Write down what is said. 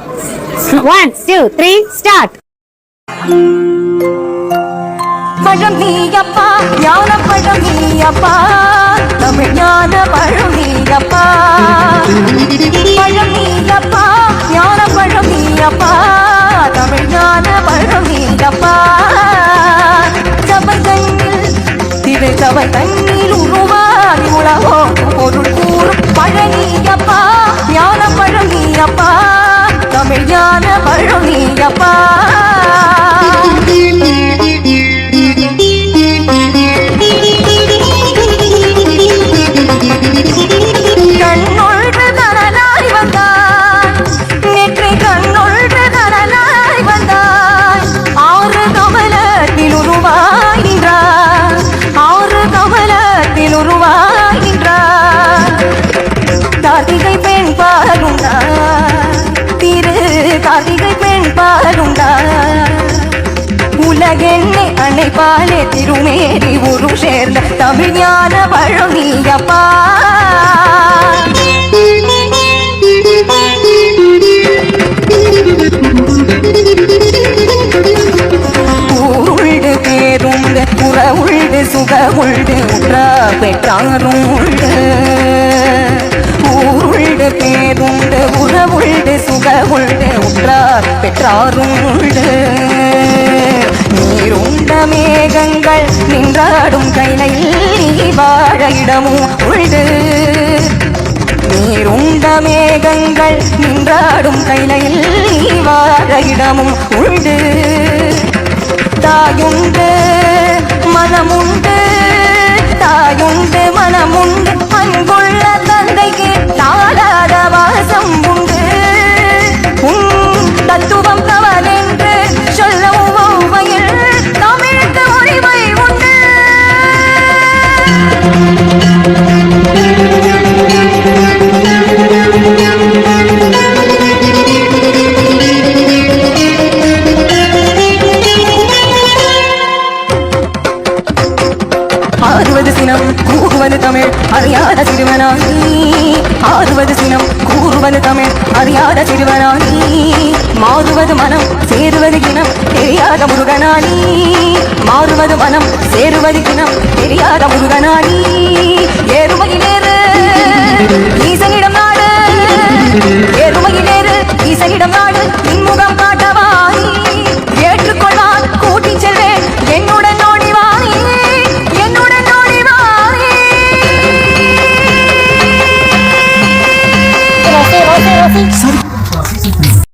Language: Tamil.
1, 2, 3, start. பழம் நீயப்பா ஞான பழம் நீயப்பா தமிழ் ஞான பழம் நீயப்பா பழம் நீயப்பா ஞான பழம் நீயப்பா தமிழ் ஞான பழம் நீயப்பா சபை தண்ணில் திரு சபை தண்ணில் உருவாகி உலகோ பொருள் கூறும் பழனியப்பா ஞான பழம் நீயப்பா தமிழ் ஞான பழம் நீயப்பா கண்ணொன்று தனலாய் வந்தாய் நெற்றி கண்ணொன்று தனலாய் வந்தாய் ஆறு கமலத்தில் உருவாகின்றார் ஆறு கமலத்தில் உருவாகின்றார் கார்த்திகை பெண் பாருண்டார் திரு கார்த்திகை பெண் பாருண்டார் உலகெண்ணை அணைப்பாலே திருமேரி உரு சேர்ந்த தமிழ் ஞான பழம் நீயப்பா ஊருள்டு பேருண்டு புற உள்டு சுக உள்டு உற்றா பெற்றாரும் உள்டு ஊருள்டு பேருண்டு புற உள்டு சுக உள்டு உற்றார் பெற்றாரும் உள்டு நீருண்ட மேகங்கள் நின்றாடும் கைலையில் நீ வாழ இடமும் உள்டு நீருண்ட மேகங்கள் நின்றாடும் கைலையில் நீ வாழ இடமும் உண்டு தாயுண்டு மனமுண்டு தாயுண்டு மனமுண்டு அன்புள்ள தந்தைக்கு நாளாத வாசம் உண்டு தத்துவம் தவறென்று சொல்லவும் ஒவ்வையில் தமிழுக்கு உரிமை உண்டு ஆறுவது சினம் கூறுவது தமிழ் அறியாத சிறுவனானி ஆறுவது சினம் கூறுவது தமிழ் அறியாத சிறுவனானி மாறுவது மனம் சேருவது கிணம் தெரியாத முருகனானி மாறுவது மனம் சேருவது கிணம் தெரியாத முருகனானி ஏறுமகிலேறு ஈசனிடம் நாடு